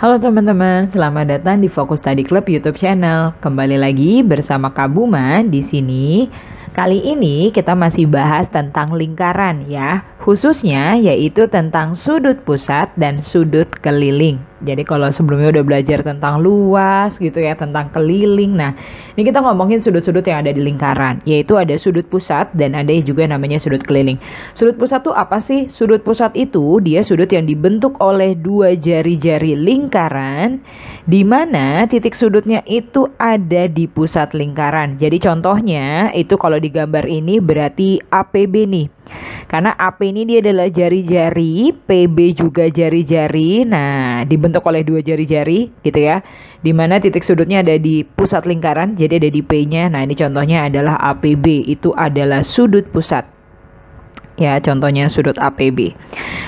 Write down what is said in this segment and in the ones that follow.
Halo teman-teman, selamat datang di Fokus Study Club YouTube channel. Kembali lagi bersama Kak Buma di sini. Kali ini kita masih bahas tentang lingkaran ya, khususnya yaitu tentang sudut pusat dan sudut keliling. Jadi kalau sebelumnya udah belajar tentang luas gitu ya, tentang keliling. Nah, ini kita ngomongin sudut-sudut yang ada di lingkaran, yaitu ada sudut pusat dan ada juga namanya sudut keliling. Sudut pusat tuh apa sih? Sudut pusat itu dia sudut yang dibentuk oleh dua jari-jari lingkaran, di mana titik sudutnya itu ada di pusat lingkaran. Jadi contohnya itu kalau di gambar ini berarti APB nih. Karena AP ini dia adalah jari-jari, PB juga jari-jari. Nah, dibentuk oleh dua jari-jari gitu ya. Dimana titik sudutnya ada di pusat lingkaran, jadi ada di P-nya. Nah, ini contohnya adalah APB, itu adalah sudut pusat. Ya, contohnya sudut APB.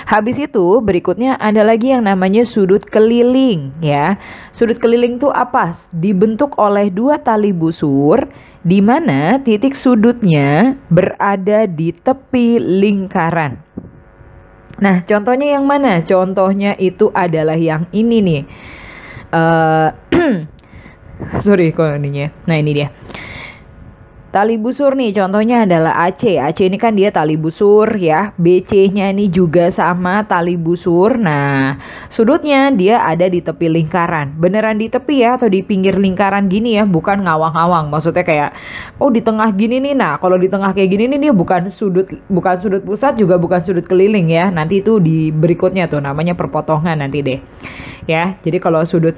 Habis itu berikutnya ada lagi yang namanya sudut keliling ya. Sudut keliling itu apa? Dibentuk oleh dua tali busur di mana titik sudutnya berada di tepi lingkaran. Nah, contohnya yang mana? Contohnya itu adalah yang ini nih. Sorry kok ininya. Nah, ini dia. Tali busur nih contohnya adalah AC. AC ini kan dia tali busur ya. BC-nya ini juga sama tali busur. Nah, sudutnya dia ada di tepi lingkaran. Beneran di tepi ya atau di pinggir lingkaran gini ya, bukan ngawang-ngawang. Maksudnya kayak oh di tengah gini nih. Nah, kalau di tengah kayak gini nih dia bukan sudut pusat juga bukan sudut keliling ya. Nanti itu di berikutnya tuh namanya perpotongan nanti deh. Ya. Jadi kalau sudut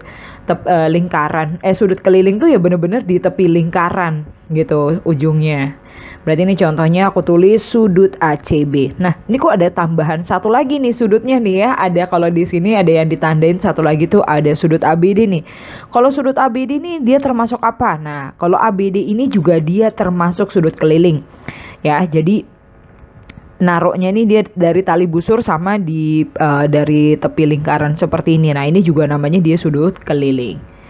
sudut keliling tuh ya bener-bener di tepi lingkaran gitu ujungnya. Berarti ini contohnya aku tulis sudut ACB. Nah, ini kok ada tambahan satu lagi nih sudutnya nih ya. Ada kalau di sini ada yang ditandain satu lagi tuh ada sudut ABD nih. Kalau sudut ABD ini dia termasuk apa? Nah, kalau ABD ini juga dia termasuk sudut keliling. Ya, jadi naroknya ini dia dari tali busur sama dari tepi lingkaran seperti ini. Nah, ini juga namanya dia sudut keliling.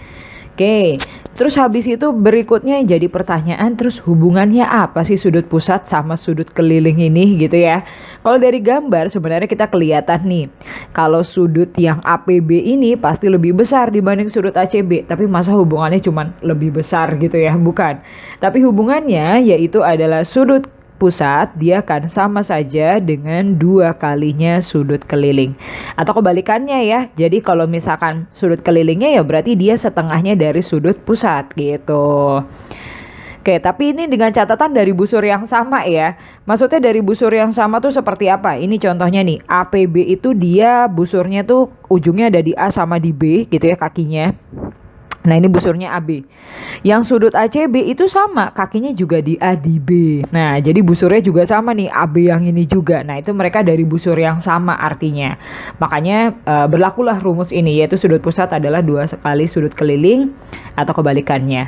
Oke, terus habis itu berikutnya jadi pertanyaan, terus hubungannya apa sih sudut pusat sama sudut keliling ini gitu ya. Kalau dari gambar sebenarnya kita kelihatan nih, kalau sudut yang APB ini pasti lebih besar dibanding sudut ACB. Tapi masa hubungannya cuma lebih besar gitu ya? Bukan. Tapi hubungannya yaitu adalah sudut pusat dia akan sama saja dengan 2 kalinya sudut keliling. Atau kebalikannya ya. Jadi kalau misalkan sudut kelilingnya ya berarti dia setengahnya dari sudut pusat gitu. Oke, tapi ini dengan catatan dari busur yang sama ya. Maksudnya dari busur yang sama tuh seperti apa? Ini contohnya nih, APB itu dia busurnya tuh ujungnya ada di A sama di B gitu ya kakinya. Nah, ini busurnya AB. Yang sudut ACB itu sama, kakinya juga di A di B. Nah, jadi busurnya juga sama nih, AB yang ini juga. Nah, itu mereka dari busur yang sama artinya. Makanya berlakulah rumus ini, yaitu sudut pusat adalah 2 kali sudut keliling atau kebalikannya.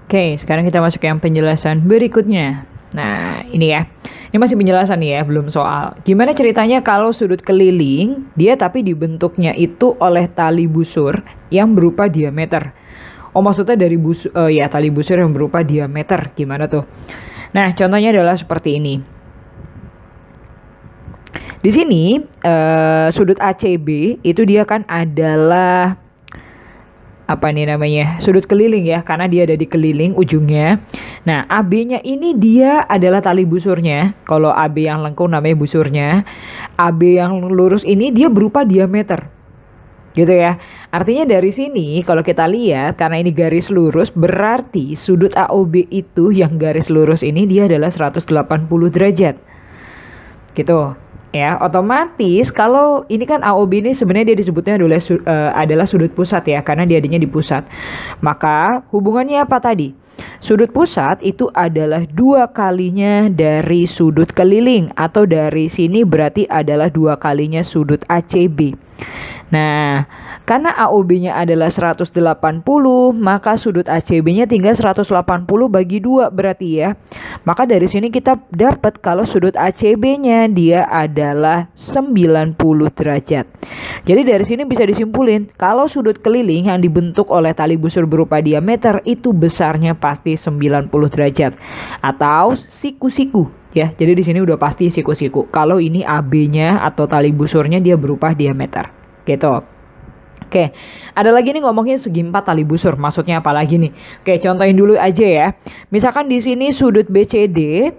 Oke, sekarang kita masuk ke yang penjelasan berikutnya. Nah, ini ya. Ini masih penjelasan nih ya, belum soal. Gimana ceritanya kalau sudut keliling, dia tapi dibentuknya itu oleh tali busur yang berupa diameter. Oh, maksudnya dari tali busur yang berupa diameter. Gimana tuh? Nah, contohnya adalah seperti ini. Di sini, sudut ACB itu dia kan adalah apa nih namanya, sudut keliling ya, karena dia ada di keliling ujungnya. Nah, AB-nya ini dia adalah tali busurnya. Kalau AB yang lengkung namanya busurnya. AB yang lurus ini dia berupa diameter gitu ya. Artinya dari sini kalau kita lihat, karena ini garis lurus, berarti sudut AOB itu yang garis lurus ini dia adalah 180 derajat gitu ya. Otomatis kalau ini kan AOB ini sebenarnya dia disebutnya adalah sudut pusat ya, karena dia adanya di pusat. Maka hubungannya apa tadi? Sudut pusat itu adalah 2 kalinya dari sudut keliling, atau dari sini berarti adalah 2 kalinya sudut ACB. Nah, karena AOB-nya adalah 180, maka sudut ACB-nya tinggal 180 bagi 2 berarti ya. Maka dari sini kita dapat kalau sudut ACB-nya dia adalah 90 derajat. Jadi dari sini bisa disimpulin kalau sudut keliling yang dibentuk oleh tali busur berupa diameter itu besarnya pasti 90 derajat atau siku-siku. Ya, jadi di sini udah pasti siku-siku. Kalau ini AB-nya atau tali busurnya dia berupa diameter. Gitu. Oke, ada lagi nih ngomongin segi 4 tali busur. Maksudnya apa lagi nih? Oke, contohin dulu aja ya. Misalkan di sini sudut BCD,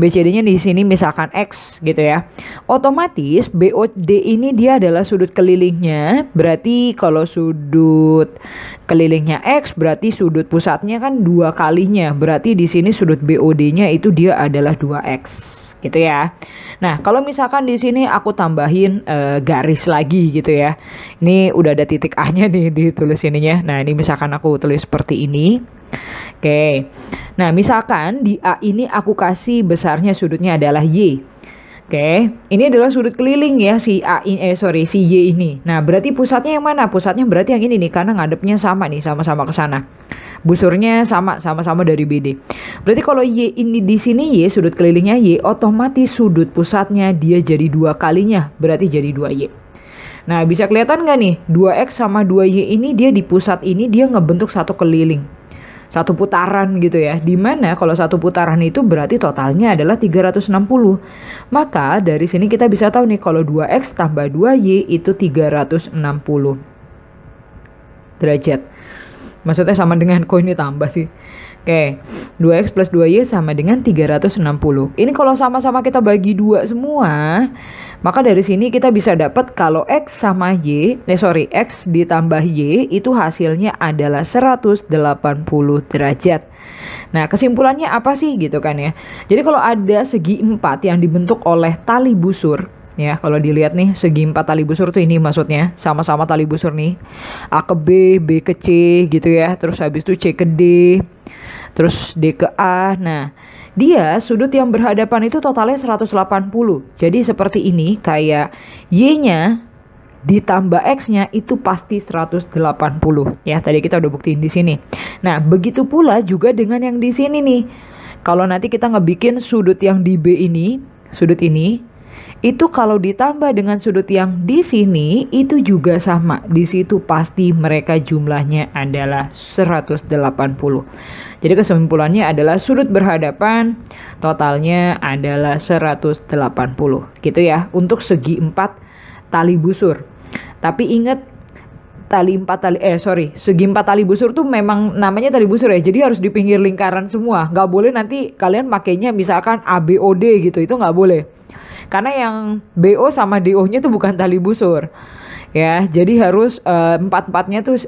BCD-nya di sini misalkan X gitu ya. Otomatis BOD ini dia adalah sudut kelilingnya. Berarti kalau sudut kelilingnya X berarti sudut pusatnya kan 2 kalinya. Berarti di sini sudut BOD-nya itu dia adalah 2X gitu ya. Nah, kalau misalkan di sini aku tambahin garis lagi gitu ya. Ini udah ada titik A-nya nih ditulis ininya. Nah, ini misalkan aku tulis seperti ini. Oke. Nah, misalkan di A ini aku kasih besarnya sudutnya adalah Y. Oke, ini adalah sudut keliling ya si A ini, si Y ini. Nah, berarti pusatnya yang mana? Pusatnya berarti yang ini nih karena ngadepnya sama nih, sama-sama ke sana. Busurnya sama-sama dari BD. Berarti kalau Y ini di sini Y, sudut kelilingnya Y, otomatis sudut pusatnya dia jadi 2 kalinya, berarti jadi 2Y. Nah, bisa kelihatan nggak nih? 2X sama 2Y ini dia di pusat ini dia ngebentuk satu keliling. Satu putaran gitu ya. Dimana kalau satu putaran itu berarti totalnya adalah 360. Maka dari sini kita bisa tahu nih kalau 2X tambah 2Y itu 360 derajat. Maksudnya sama dengan kok ini tambah sih. Oke, 2X plus 2Y sama dengan 360. Ini kalau sama-sama kita bagi 2 semua, maka dari sini kita bisa dapat kalau X sama X ditambah Y itu hasilnya adalah 180 derajat. Nah, kesimpulannya apa sih gitu kan ya. Jadi kalau ada segi 4 yang dibentuk oleh tali busur, ya kalau dilihat nih segi 4 tali busur tuh ini maksudnya sama-sama tali busur nih. A ke B, B ke C gitu ya. Terus habis itu C ke D, terus D ke A. Nah, dia sudut yang berhadapan itu totalnya 180. Jadi seperti ini kayak Y-nya ditambah X-nya itu pasti 180. Ya, tadi kita udah buktiin di sini. Nah, begitu pula juga dengan yang di sini nih. Kalau nanti kita ngebikin sudut yang di B ini, sudut ini itu kalau ditambah dengan sudut yang di sini itu juga sama. Di situ pasti mereka jumlahnya adalah 180. Jadi kesimpulannya adalah sudut berhadapan totalnya adalah 180 gitu ya untuk segi 4 tali busur. Tapi ingat segi 4 tali busur tuh memang namanya tali busur ya. Jadi harus di pinggir lingkaran semua. Nggak boleh nanti kalian makainya misalkan ABOD gitu, itu nggak boleh. Karena yang BO sama DO-nya tuh bukan tali busur. Ya, jadi harus empat-empatnya tuh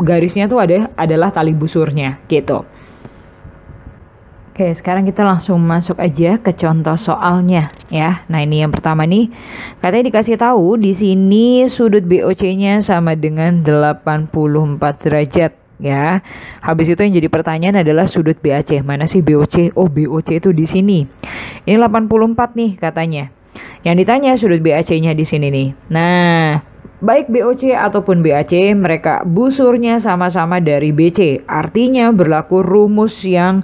garisnya tuh adalah tali busurnya gitu. Oke, sekarang kita langsung masuk aja ke contoh soalnya ya. Nah, ini yang pertama nih. Katanya dikasih tahu di sini sudut BOC-nya sama dengan 84 derajat ya. Habis itu yang jadi pertanyaan adalah sudut BAC. Mana sih BOC? Oh, BOC itu di sini. Ini 84 nih katanya. Yang ditanya sudut BAC-nya di sini nih. Nah, baik BOC ataupun BAC mereka busurnya sama-sama dari BC. Artinya berlaku rumus yang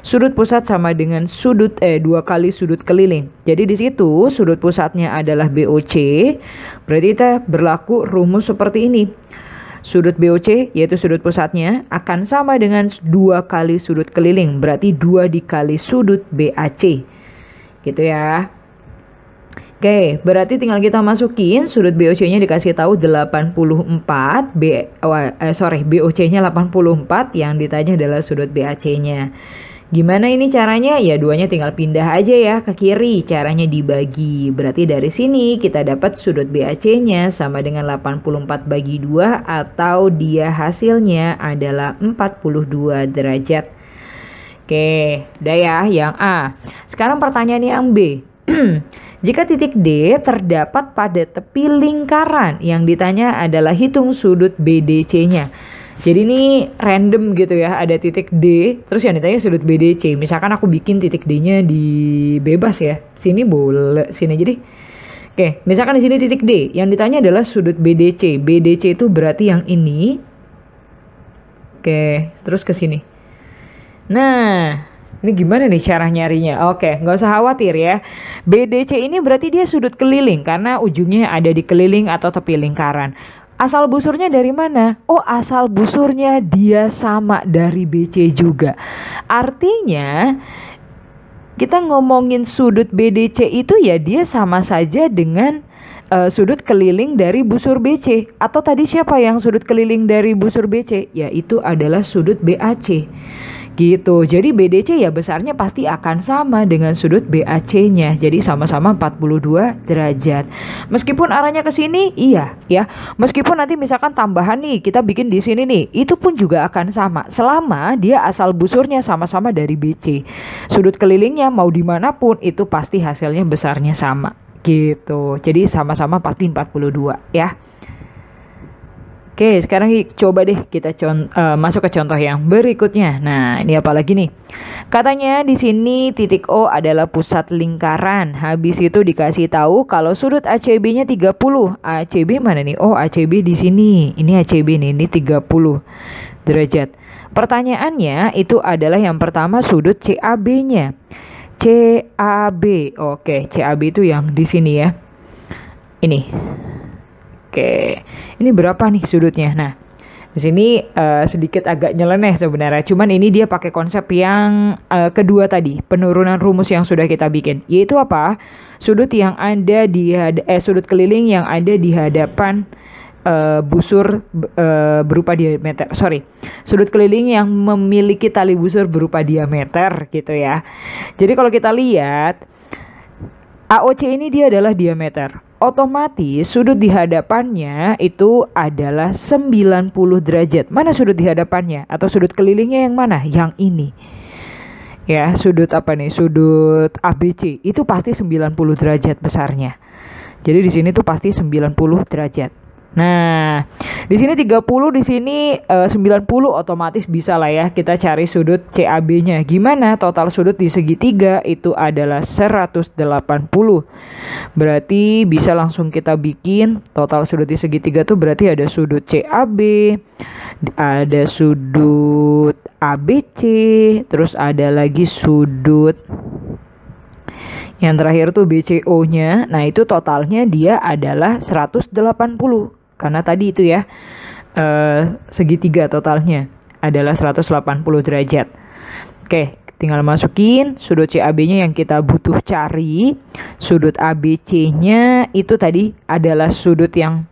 sudut pusat sama dengan sudut 2 kali sudut keliling. Jadi di situ sudut pusatnya adalah BOC. Berarti kita berlaku rumus seperti ini. Sudut BOC yaitu sudut pusatnya akan sama dengan 2 kali sudut keliling. Berarti 2 dikali sudut BAC. Gitu ya. Oke, berarti tinggal kita masukin sudut BOC-nya dikasih tahu 84, BOC-nya 84, yang ditanya adalah sudut BAC-nya. Gimana ini caranya? Ya duanya tinggal pindah aja ya ke kiri, caranya dibagi. Berarti dari sini kita dapat sudut BAC-nya sama dengan 84 bagi 2 atau dia hasilnya adalah 42 derajat. Oke, udah ya yang A. Sekarang pertanyaan yang B. Jika titik D terdapat pada tepi lingkaran, yang ditanya adalah hitung sudut BDC-nya. Jadi ini random gitu ya, ada titik D, terus yang ditanya sudut BDC. Misalkan aku bikin titik D-nya di bebas ya. Sini boleh, sini aja deh. Oke, misalkan di sini titik D, yang ditanya adalah sudut BDC. BDC itu berarti yang ini. Oke, terus ke sini. Nah, ini gimana nih cara nyarinya? Oke, nggak usah khawatir ya. BDC ini berarti dia sudut keliling karena ujungnya ada di keliling atau tepi lingkaran. Asal busurnya dari mana? Oh, asal busurnya dia sama dari BC juga. Artinya kita ngomongin sudut BDC itu ya dia sama saja dengan sudut keliling dari busur BC. Atau tadi siapa yang sudut keliling dari busur BC? Yaitu adalah sudut BAC. Gitu. Jadi BDC ya besarnya pasti akan sama dengan sudut BAC-nya. Jadi sama-sama 42 derajat. Meskipun arahnya ke sini, iya ya. Meskipun nanti misalkan tambahan nih, kita bikin di sini nih, itu pun juga akan sama. Selama dia asal busurnya sama-sama dari BC. Sudut kelilingnya mau dimanapun itu pasti hasilnya besarnya sama. Gitu. Jadi sama-sama pasti 42 ya. Oke, sekarang coba deh kita masuk ke contoh yang berikutnya. Nah, ini apa lagi nih? Katanya di sini titik O adalah pusat lingkaran. Habis itu dikasih tahu kalau sudut ACB-nya 30. ACB mana nih? Oh, ACB di sini. Ini ACB nih, ini 30 derajat. Pertanyaannya itu adalah yang pertama sudut CAB-nya. CAB. Oke, CAB itu yang di sini ya. Ini. Oke, ini berapa nih sudutnya? Nah, di sini sedikit agak nyeleneh sebenarnya. Cuman ini dia pakai konsep yang kedua tadi, penurunan rumus yang sudah kita bikin. Yaitu apa? Sudut yang ada di sudut keliling yang ada di hadapan busur berupa diameter. Sudut keliling yang memiliki tali busur berupa diameter gitu ya. Jadi kalau kita lihat AOC ini dia adalah diameter. Otomatis sudut di hadapannya itu adalah 90 derajat. Mana sudut di hadapannya? Atau sudut kelilingnya yang mana? Yang ini. Ya, sudut apa nih? Sudut ABC. Itu pasti 90 derajat besarnya. Jadi di sini tuh pasti 90 derajat. Nah, di sini 30, di sini 90 otomatis bisa lah ya kita cari sudut CAB-nya. Gimana? Total sudut di segitiga itu adalah 180. Berarti bisa langsung kita bikin total sudut di segitiga tuh berarti ada sudut CAB, ada sudut ABC, terus ada lagi sudut yang terakhir tuh BCO-nya. Nah, itu totalnya dia adalah 180. Karena tadi itu ya segitiga totalnya adalah 180 derajat. Oke, tinggal masukin sudut CAB-nya yang kita butuh cari. Sudut ABC-nya itu tadi adalah sudut yang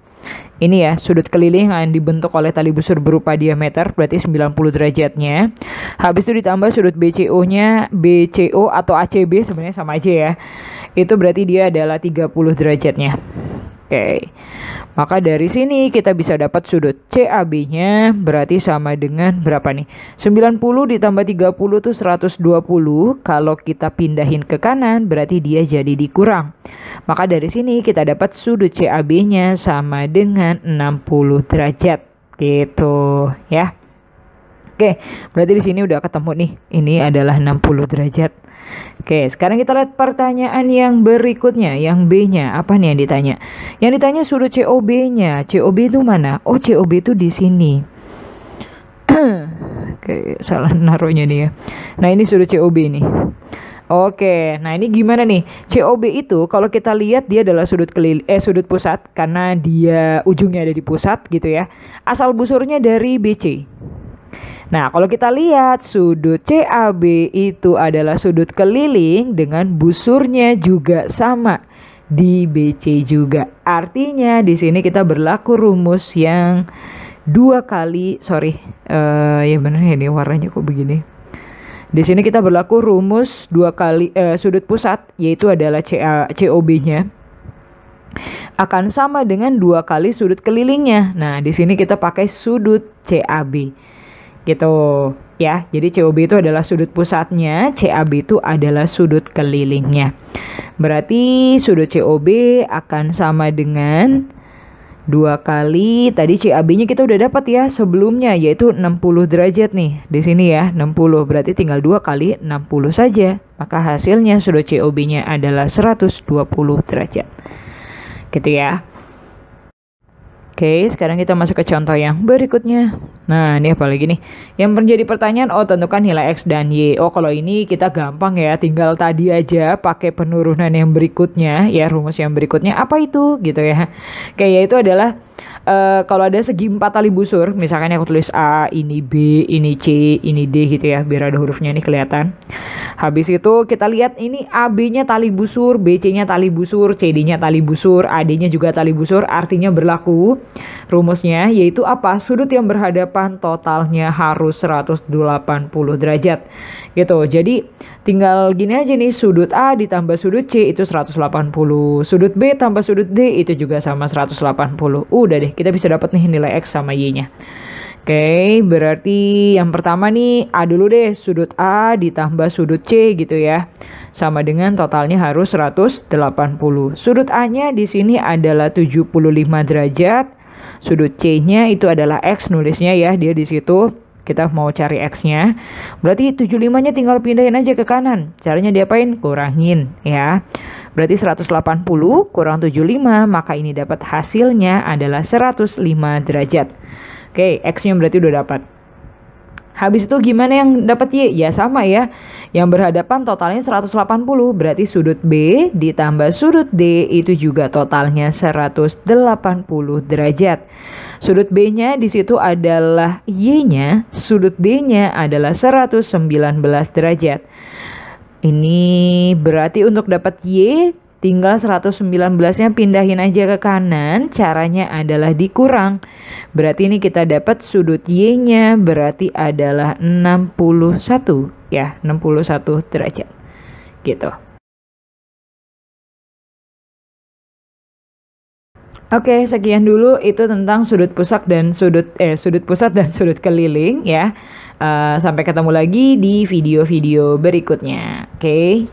ini ya, sudut keliling yang dibentuk oleh tali busur berupa diameter, berarti 90 derajatnya. Habis itu ditambah sudut BCO-nya, BCO atau ACB sebenarnya sama aja ya. Itu berarti dia adalah 30 derajatnya. Oke. Maka dari sini kita bisa dapat sudut CAB-nya berarti sama dengan berapa nih? 90 ditambah 30 itu 120. Kalau kita pindahin ke kanan berarti dia jadi dikurang. Maka dari sini kita dapat sudut CAB-nya sama dengan 60 derajat. Gitu ya. Oke, berarti di sini udah ketemu nih. Ini adalah 60 derajat. Oke, sekarang kita lihat pertanyaan yang berikutnya, yang B-nya. Apa nih yang ditanya? Yang ditanya sudut COB-nya. COB itu mana? Oh, COB itu di sini. Oke, salah naruhnya nih ya. Nah, ini sudut COB nih. Oke, nah ini gimana nih? COB itu kalau kita lihat dia adalah sudut sudut pusat karena dia ujungnya ada di pusat gitu ya. Asal busurnya dari BC. Nah, kalau kita lihat sudut CAB itu adalah sudut keliling dengan busurnya juga sama di BC juga. Artinya di sini kita berlaku rumus yang ya benar ya, ini warnanya kok begini. Di sini kita berlaku rumus 2 kali sudut pusat yaitu adalah COB-nya akan sama dengan 2 kali sudut kelilingnya. Nah, di sini kita pakai sudut CAB. Gitu ya. Jadi COB itu adalah sudut pusatnya, CAB itu adalah sudut kelilingnya. Berarti sudut COB akan sama dengan 2 kali tadi CAB-nya kita udah dapat ya sebelumnya yaitu 60 derajat nih. Di sini ya 60 berarti tinggal 2 kali 60 saja. Maka hasilnya sudut COB-nya adalah 120 derajat. Gitu ya. Oke, sekarang kita masuk ke contoh yang berikutnya. Nah, ini apa lagi nih? Yang menjadi pertanyaan, tentukan nilai X dan Y. Oh, kalau ini kita gampang ya, tinggal tadi aja pakai penurunan yang berikutnya, ya rumus yang berikutnya. Apa itu? Gitu ya. Oke, yaitu adalah kalau ada segi 4 tali busur, misalkan aku tulis A, ini B, ini C, ini D gitu ya, biar ada hurufnya nih kelihatan. Habis itu kita lihat ini AB-nya tali busur, BC-nya tali busur, CD-nya tali busur, AD-nya juga tali busur, artinya berlaku rumusnya yaitu apa? Sudut yang berhadapan totalnya harus 180 derajat. Gitu. Jadi tinggal gini aja nih, sudut A ditambah sudut C itu 180, sudut B tambah sudut D itu juga sama 180. Udah deh, kita bisa dapat nih nilai X sama Y-nya. Oke, berarti yang pertama nih A dulu deh, sudut A ditambah sudut C gitu ya. Sama dengan totalnya harus 180. Sudut A-nya di sini adalah 75 derajat. Sudut C-nya itu adalah X nulisnya ya, dia di situ. Kita mau cari X-nya. Berarti 75-nya tinggal pindahin aja ke kanan. Caranya diapain? Kurangin ya. Berarti 180 kurang 75, maka ini dapat hasilnya adalah 105 derajat. Oke, X-nya berarti udah dapat. Habis itu gimana yang dapat Y? Ya sama ya. Yang berhadapan totalnya 180. Berarti sudut B ditambah sudut D itu juga totalnya 180 derajat. Sudut B-nya di situ adalah Y-nya, sudut D-nya adalah 119 derajat. Ini berarti untuk dapat Y tinggal 119-nya pindahin aja ke kanan. Caranya adalah dikurang. Berarti ini kita dapat sudut Y-nya berarti adalah 61 ya, 61 derajat. Gitu. Oke, sekian dulu itu tentang sudut pusat dan sudut pusat dan sudut keliling ya. Sampai ketemu lagi di video-video berikutnya. Oke.